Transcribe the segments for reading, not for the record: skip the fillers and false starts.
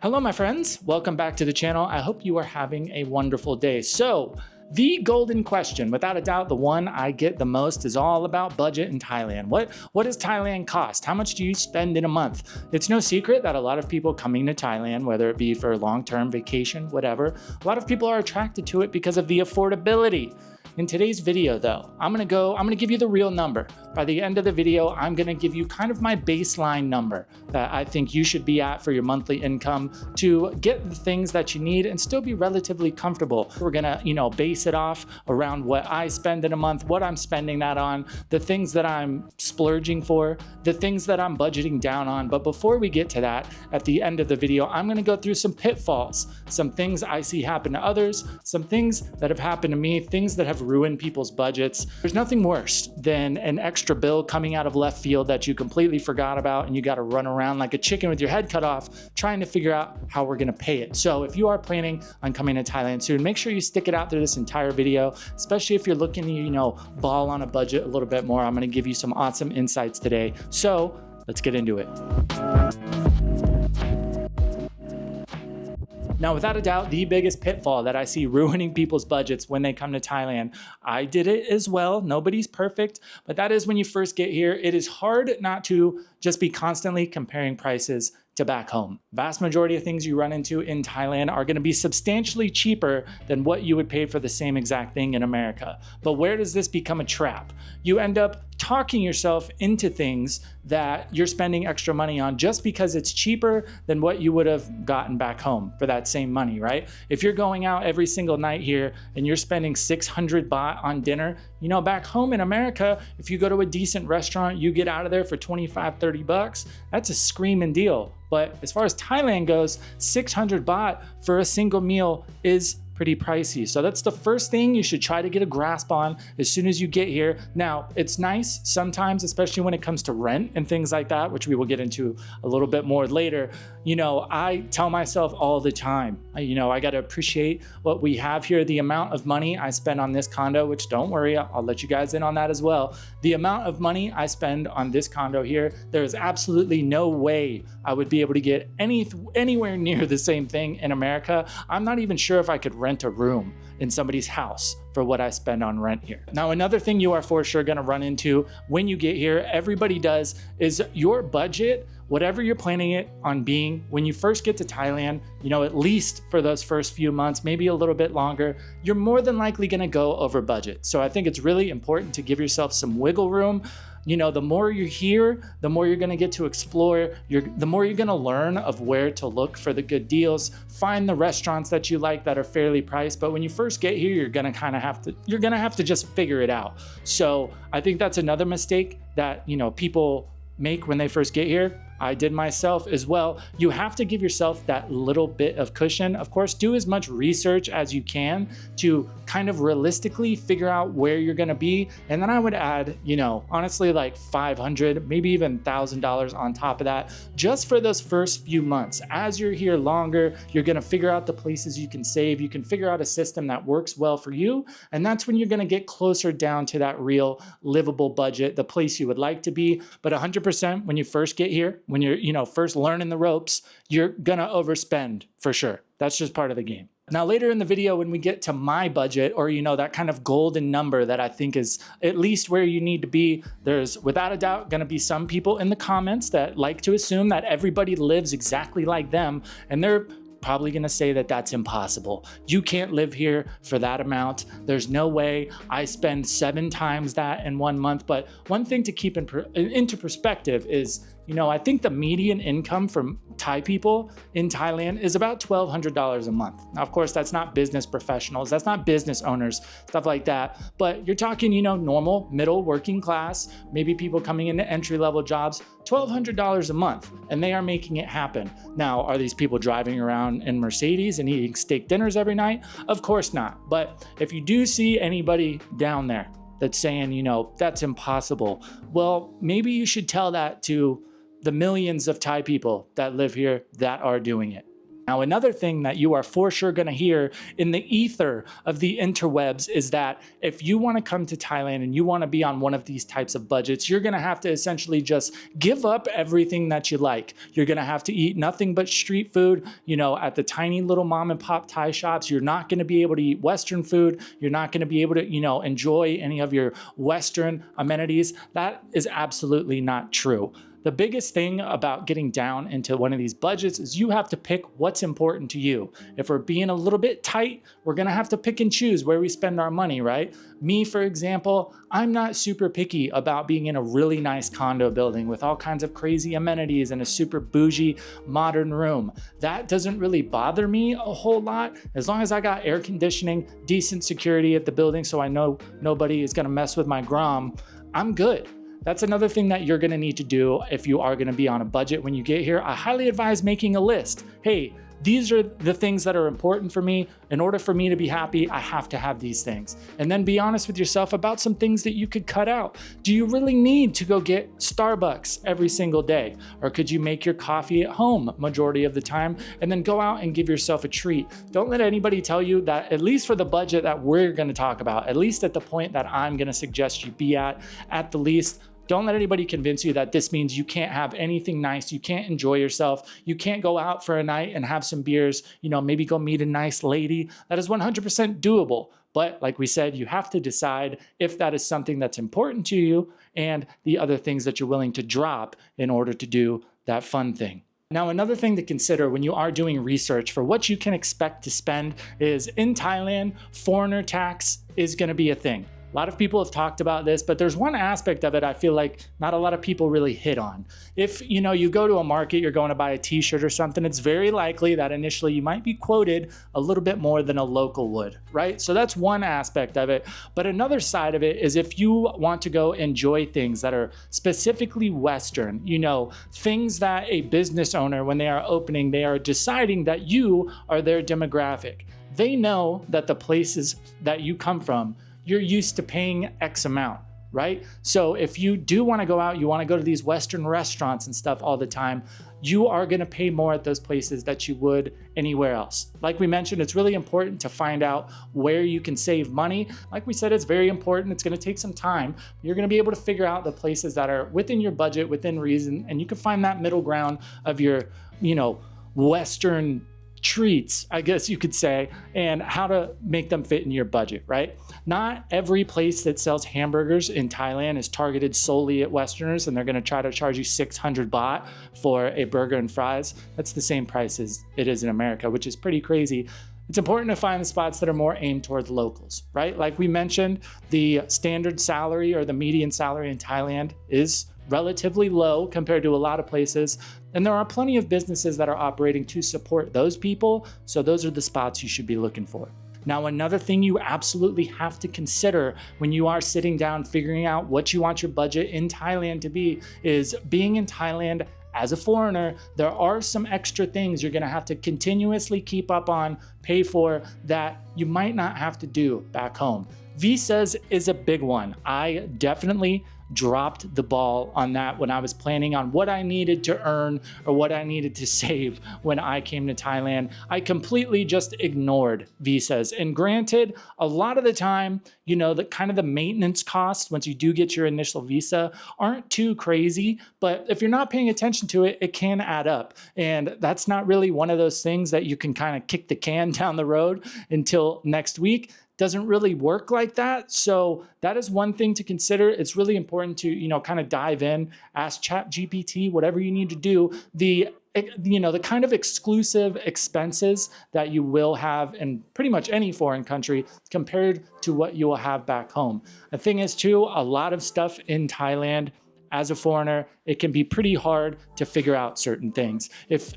Hello, my friends. Welcome back to the channel. I hope you are having a wonderful day. So, the golden question, without a doubt, the one I get the most is all about budget in Thailand. What does Thailand cost? How much do you spend in a month? It's no secret that a lot of people coming to Thailand, whether it be for a long-term vacation, whatever, a lot of people are attracted to it because of the affordability. In today's video though, I'm gonna give you the real number. By the end of the video, I'm gonna give you kind of my baseline number that I think you should be at for your monthly income to get the things that you need and still be relatively comfortable. We're gonna, base it off around what I spend in a month, what I'm spending that on, the things that I'm splurging for, the things that I'm budgeting down on. But before we get to that, at the end of the video, I'm gonna go through some pitfalls, some things I see happen to others, some things that have happened to me, things that have ruin people's budgets. There's nothing worse than an extra bill coming out of left field that you completely forgot about and you got to run around like a chicken with your head cut off trying to figure out how we're going to pay it. So if you are planning on coming to Thailand soon, make sure you stick it out through this entire video, especially if you're looking to, ball on a budget a little bit more. I'm going to give you some awesome insights today. So let's get into it. Now, without a doubt, the biggest pitfall that I see ruining people's budgets when they come to Thailand, I did it as well. Nobody's perfect, but that is when you first get here, it is hard not to just be constantly comparing prices to back home. Vast majority of things you run into in Thailand are going to be substantially cheaper than what you would pay for the same exact thing in America. But where does this become a trap? You end up talking yourself into things that you're spending extra money on just because it's cheaper than what you would have gotten back home for that same money, right? If you're going out every single night here and you're spending 600 baht on dinner, back home in America, if you go to a decent restaurant, you get out of there for 25, 30 bucks, that's a screaming deal. But as far as Thailand goes, 600 baht for a single meal is pretty pricey. So that's the first thing you should try to get a grasp on as soon as you get here. Now, it's nice sometimes, especially when it comes to rent and things like that, which we will get into a little bit more later. I tell myself all the time, I got to appreciate what we have here. The amount of money I spend on this condo, which don't worry, I'll let you guys in on that as well. The amount of money I spend on this condo here, there is absolutely no way I would be able to get anywhere near the same thing in America. I'm not even sure if I could rent a room in somebody's house for what I spend on rent here. Now, another thing you are for sure gonna run into when you get here, everybody does, is your budget, whatever you're planning it on being, when you first get to Thailand, at least for those first few months, maybe a little bit longer, you're more than likely gonna go over budget. So I think it's really important to give yourself some wiggle room. The more you're here, the more you're gonna get to explore, the more you're gonna learn of where to look for the good deals, find the restaurants that you like that are fairly priced. But when you first get here, you're gonna have to just figure it out. So I think that's another mistake that, people make when they first get here. I did myself as well. You have to give yourself that little bit of cushion. Of course, do as much research as you can to kind of realistically figure out where you're gonna be. And then I would add, honestly, like $500, maybe even $1,000 on top of that, just for those first few months. As you're here longer, you're gonna figure out the places you can save. You can figure out a system that works well for you. And that's when you're gonna get closer down to that real livable budget, the place you would like to be. But 100% when you first get here, when you're, first learning the ropes, you're gonna overspend for sure. That's just part of the game. Now, later in the video, when we get to my budget or, that kind of golden number that I think is at least where you need to be, there's without a doubt gonna be some people in the comments that like to assume that everybody lives exactly like them, and they're probably gonna say that that's impossible. You can't live here for that amount. There's no way. I spend 7 times that in 1 month. But one thing to keep into perspective is, I think the median income from Thai people in Thailand is about $1,200 a month. Now, of course, that's not business professionals, that's not business owners, stuff like that. But you're talking, normal, middle, working class, maybe people coming into entry-level jobs, $1,200 a month, and they are making it happen. Now, are these people driving around in Mercedes and eating steak dinners every night? Of course not. But if you do see anybody down there that's saying, that's impossible, well, maybe you should tell that to the millions of Thai people that live here that are doing it. Now, another thing that you are for sure going to hear in the ether of the interwebs is that if you want to come to Thailand and you want to be on one of these types of budgets, you're going to have to essentially just give up everything that you like. You're going to have to eat nothing but street food, at the tiny little mom and pop Thai shops. You're not going to be able to eat Western food. You're not going to be able to, enjoy any of your Western amenities. That is absolutely not true. The biggest thing about getting down into one of these budgets is you have to pick what's important to you. If we're being a little bit tight, we're gonna have to pick and choose where we spend our money, right? Me, for example, I'm not super picky about being in a really nice condo building with all kinds of crazy amenities and a super bougie modern room. That doesn't really bother me a whole lot. As long as I got air conditioning, decent security at the building so I know nobody is gonna mess with my grom, I'm good. That's another thing that you're gonna need to do if you are gonna be on a budget when you get here. I highly advise making a list. Hey, these are the things that are important for me. In order for me to be happy, I have to have these things. And then be honest with yourself about some things that you could cut out. Do you really need to go get Starbucks every single day? Or could you make your coffee at home majority of the time and then go out and give yourself a treat? Don't let anybody tell you that, at least for the budget that we're gonna talk about, at least at the point that I'm gonna suggest you be at the least, don't let anybody convince you that this means you can't have anything nice, you can't enjoy yourself, you can't go out for a night and have some beers, maybe go meet a nice lady. That is 100% doable. But like we said, you have to decide if that is something that's important to you and the other things that you're willing to drop in order to do that fun thing. Now, another thing to consider when you are doing research for what you can expect to spend is in Thailand, foreigner tax is going to be a thing. A lot of people have talked about this, but there's one aspect of it I feel like not a lot of people really hit on. If you go to a market, you're going to buy a t-shirt or something, it's very likely that initially you might be quoted a little bit more than a local would, right? So that's one aspect of it. But another side of it is if you want to go enjoy things that are specifically Western, things that a business owner, when they are opening, they are deciding that you are their demographic. They know that the places that you come from, you're used to paying X amount, right? So if you do want to go out, you want to go to these Western restaurants and stuff all the time, you are going to pay more at those places that you would anywhere else. Like we mentioned, it's really important to find out where you can save money. Like we said, it's very important. It's going to take some time. You're going to be able to figure out the places that are within your budget, within reason, and you can find that middle ground of your, Western treats, I guess you could say, and how to make them fit in your budget, right? Not every place that sells hamburgers in Thailand is targeted solely at Westerners, and they're going to try to charge you 600 baht for a burger and fries. That's the same price as it is in America, which is pretty crazy. It's important to find the spots that are more aimed towards locals, right? Like we mentioned, the standard salary or the median salary in Thailand is relatively low compared to a lot of places. And there are plenty of businesses that are operating to support those people. So those are the spots you should be looking for. Now, another thing you absolutely have to consider when you are sitting down figuring out what you want your budget in Thailand to be is being in Thailand as a foreigner, there are some extra things you're gonna have to continuously keep up on, pay for, that you might not have to do back home. Visas is a big one. I definitely dropped the ball on that when I was planning on what I needed to earn or what I needed to save when I came to Thailand. I completely just ignored visas. And granted, a lot of the time, the kind of the maintenance costs once you do get your initial visa aren't too crazy, but if you're not paying attention to it, it can add up. And that's not really one of those things that you can kind of kick the can down the road until next week. Doesn't really work like that. So that is one thing to consider. It's really important to, kind of dive in, ask ChatGPT, whatever you need to do. The kind of exclusive expenses that you will have in pretty much any foreign country compared to what you will have back home. The thing is too, a lot of stuff in Thailand, as a foreigner, it can be pretty hard to figure out certain things. If,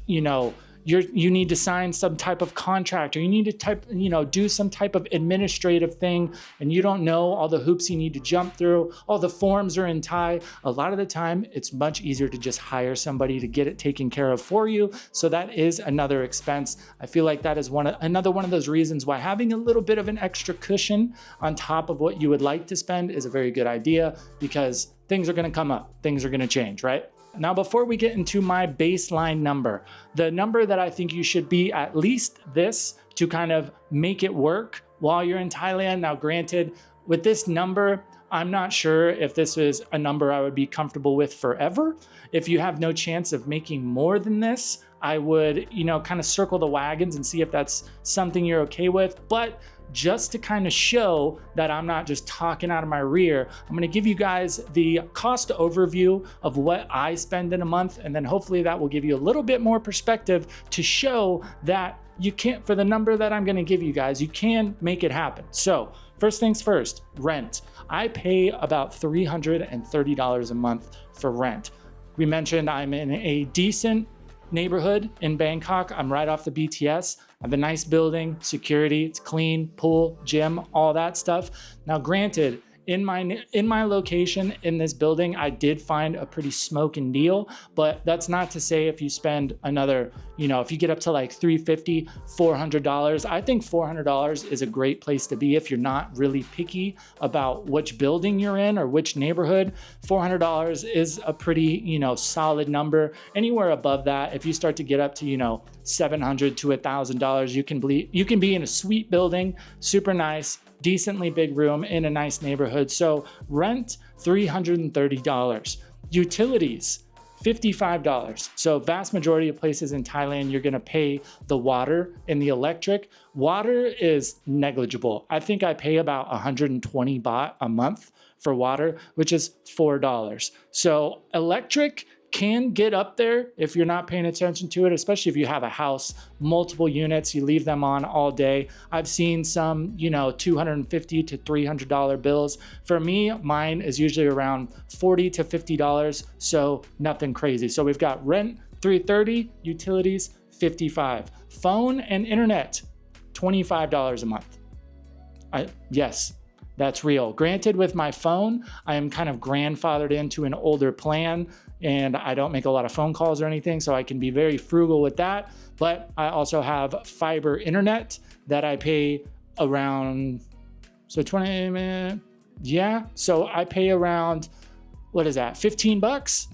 you need to sign some type of contract, or you need to do some type of administrative thing, and you don't know all the hoops you need to jump through, all the forms are in Thai. A lot of the time, it's much easier to just hire somebody to get it taken care of for you. So that is another expense. I feel like that is another one of those reasons why having a little bit of an extra cushion on top of what you would like to spend is a very good idea, because things are going to come up, things are going to change, right? Now, before we get into my baseline number, the number that I think you should be at least this to kind of make it work while you're in Thailand. Now, granted, with this number, I'm not sure if this is a number I would be comfortable with forever. If you have no chance of making more than this, I would, kind of circle the wagons and see if that's something you're okay with. But just to kind of show that I'm not just talking out of my rear, I'm gonna give you guys the cost overview of what I spend in a month, and then hopefully that will give you a little bit more perspective to show that you can't, for the number that I'm gonna give you guys, you can make it happen. So first things first, rent. I pay about $330 a month for rent. We mentioned I'm in a decent neighborhood in Bangkok. I'm right off the BTS. I have a nice building, security, it's clean, pool, gym, all that stuff. Now, granted, in my location in this building, I did find a pretty smoking deal, but that's not to say if you spend another, if you get up to like $350, $400, I think $400 is a great place to be if you're not really picky about which building you're in or which neighborhood. $400 is a pretty, solid number. Anywhere above that, if you start to get up to, $700 to $1,000, you can be in a sweet building, super nice, decently big room in a nice neighborhood. So rent, $330. Utilities, $55. So vast majority of places in Thailand, you're gonna pay the water and the electric. Water is negligible. I think I pay about 120 baht a month for water, which is $4. So electric can get up there if you're not paying attention to it, especially if you have a house, multiple units, you leave them on all day. I've seen some, $250 to $300 bills. For me, mine is usually around $40 to $50, so nothing crazy. So we've got rent, $330, utilities, $55. Phone and internet, $25 a month. Yes, that's real. Granted, with my phone, I am kind of grandfathered into an older plan and I don't make a lot of phone calls or anything, so I can be very frugal with that. But I also have fiber internet that I pay around, so I pay around, what is that, 15 bucks?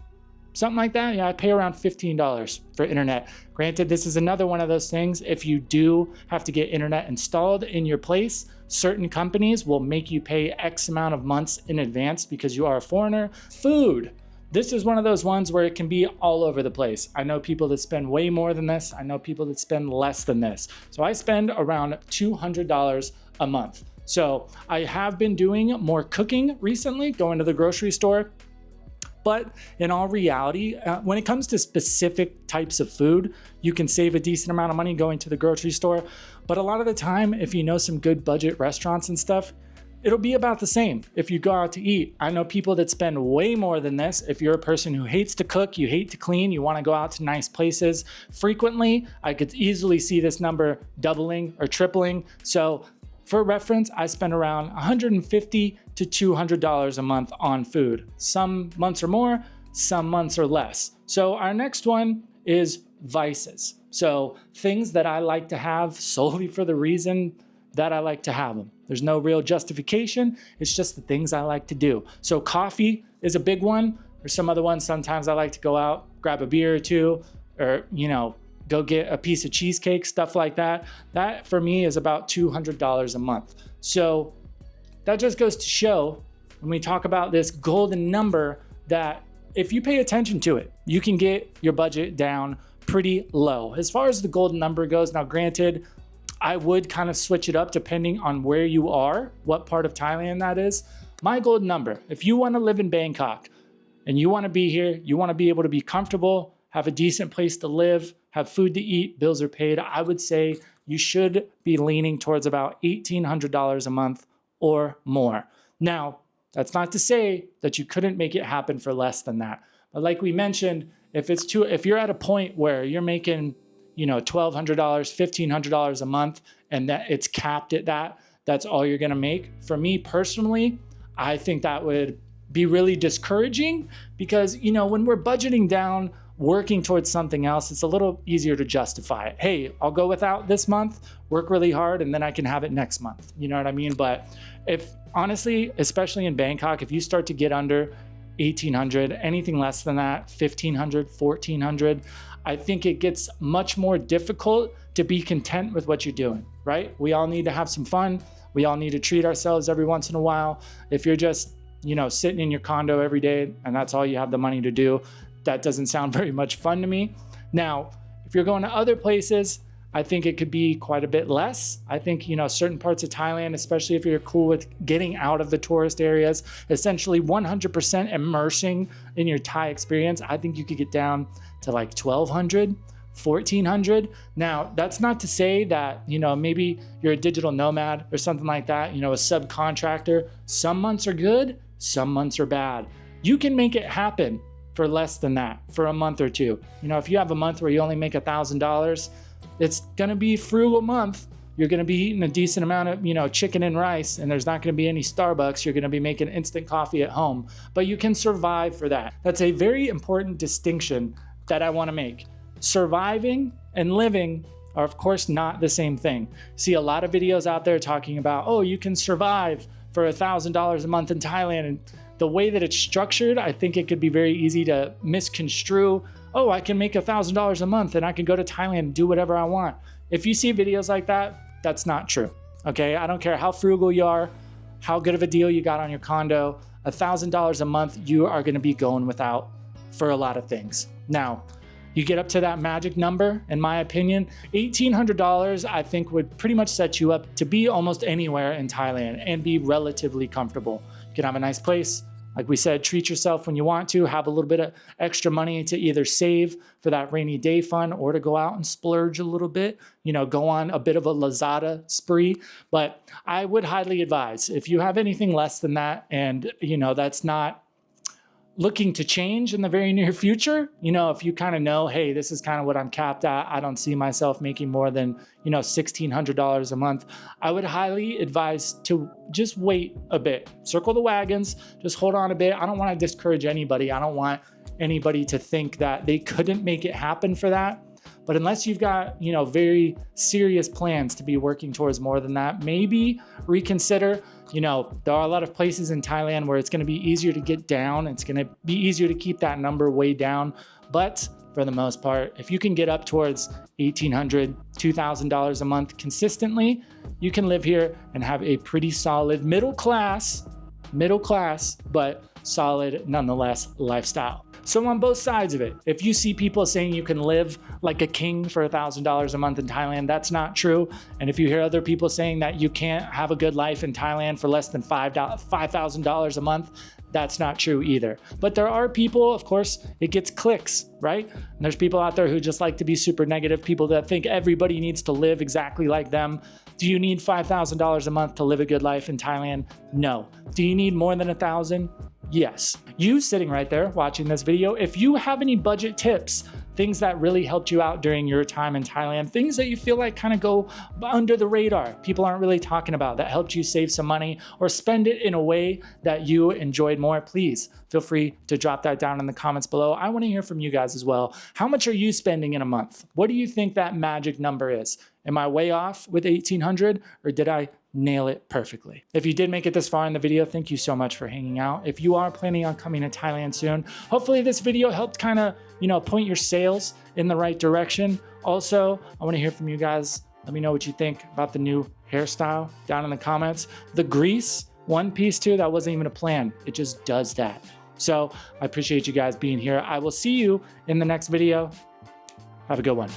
Something like that. Yeah, I pay around $15 for internet. Granted, this is another one of those things. If you do have to get internet installed in your place, certain companies will make you pay X amount of months in advance because you are a foreigner. Food. This is one of those ones where it can be all over the place. I know people that spend way more than this. I know people that spend less than this. So I spend around $200 a month. So I have been doing more cooking recently, going to the grocery store. But in all reality, when it comes to specific types of food, you can save a decent amount of money going to the grocery store. But a lot of the time, if you know some good budget restaurants and stuff, it'll be about the same if you go out to eat. I know people that spend way more than this. If you're a person who hates to cook, you hate to clean, you want to go out to nice places frequently, I could easily see this number doubling or tripling. So for reference, I spend around $150 to $200 a month on food. Some months are more, some months are less. So our next one is vices. So things that I like to have solely for the reason that I like to have them. There's no real justification. It's just the things I like to do. So coffee is a big one. There's some other ones. Sometimes I like to go out, grab a beer or two, or, go get a piece of cheesecake, stuff like that. That for me is about $200 a month. So that just goes to show when we talk about this golden number that if you pay attention to it, you can get your budget down pretty low. As far as the golden number goes, now granted, I would kind of switch it up depending on where you are, what part of Thailand that is. My golden number, if you want to live in Bangkok and you want to be here, you want to be able to be comfortable, have a decent place to live, have food to eat, bills are paid, I would say you should be leaning towards about $1,800 a month or more. Now, that's not to say that you couldn't make it happen for less than that. But like we mentioned, if you're at a point where you're making $1,200, $1,500 a month, and that it's capped at that's all you're gonna make. For me personally, I think that would be really discouraging because, when we're budgeting down, working towards something else, it's a little easier to justify it. Hey, I'll go without this month, work really hard, and then I can have it next month. You know what I mean? But if honestly, especially in Bangkok, if you start to get under 1,800, anything less than that, 1,500, 1,400. I think it gets much more difficult to be content with what you're doing, right? We all need to have some fun. We all need to treat ourselves every once in a while. If you're just, sitting in your condo every day and that's all you have the money to do, that doesn't sound very much fun to me. Now, if you're going to other places, I think it could be quite a bit less. I think, certain parts of Thailand, especially if you're cool with getting out of the tourist areas, essentially 100% immersing in your Thai experience, I think you could get down to like 1,200, 1,400. Now, that's not to say that, maybe you're a digital nomad or something like that, a subcontractor. Some months are good, some months are bad. You can make it happen for less than that, for a month or two. If you have a month where you only make $1,000, it's gonna be a frugal month. You're gonna be eating a decent amount of, chicken and rice, and there's not gonna be any Starbucks. You're gonna be making instant coffee at home, but you can survive for that. That's a very important distinction that I wanna make. Surviving and living are of course not the same thing. See a lot of videos out there talking about, oh, you can survive for $1,000 a month in Thailand. And the way that it's structured, I think it could be very easy to misconstrue. Oh, I can make $1,000 a month and I can go to Thailand and do whatever I want. If you see videos like that, that's not true. Okay, I don't care how frugal you are, how good of a deal you got on your condo, $1,000 a month, you are gonna be going without for a lot of things. Now, you get up to that magic number, in my opinion, $1,800 I think would pretty much set you up to be almost anywhere in Thailand and be relatively comfortable. You can have a nice place. Like we said, treat yourself when you want to, have a little bit of extra money to either save for that rainy day fund or to go out and splurge a little bit, go on a bit of a Lazada spree. But I would highly advise, if you have anything less than that and, that's not looking to change in the very near future, if you kind of know, hey, this is kind of what I'm capped at, I don't see myself making more than, $1,600 a month, I would highly advise to just wait a bit, circle the wagons, just hold on a bit. I don't want to discourage anybody. I don't want anybody to think that they couldn't make it happen for that. But unless you've got, very serious plans to be working towards more than that, maybe reconsider. There are a lot of places in Thailand where it's going to be easier to get down. It's going to be easier to keep that number way down. But for the most part, if you can get up towards $1,800, $2,000 a month consistently, you can live here and have a pretty solid middle class, but solid nonetheless lifestyle. So on both sides of it, if you see people saying you can live like a king for $1,000 a month in Thailand, that's not true. And if you hear other people saying that you can't have a good life in Thailand for less than $5,000 a month, that's not true either. But there are people, of course, it gets clicks, right? And there's people out there who just like to be super negative, people that think everybody needs to live exactly like them. Do you need $5,000 a month to live a good life in Thailand? No. Do you need more than $1,000? Yes. You sitting right there watching this video, if you have any budget tips, things that really helped you out during your time in Thailand, things that you feel like kind of go under the radar, people aren't really talking about, that helped you save some money or spend it in a way that you enjoyed more, please feel free to drop that down in the comments below. I want to hear from you guys as well. How much are you spending in a month? What do you think that magic number is? Am I way off with 1,800 or did I nail it perfectly? If you did make it this far in the video, thank you so much for hanging out. If you are planning on coming to Thailand soon, hopefully this video helped kind of, point your sails in the right direction. Also, I want to hear from you guys. Let me know what you think about the new hairstyle down in the comments. The grease, one piece too, that wasn't even a plan. It just does that. So I appreciate you guys being here. I will see you in the next video. Have a good one.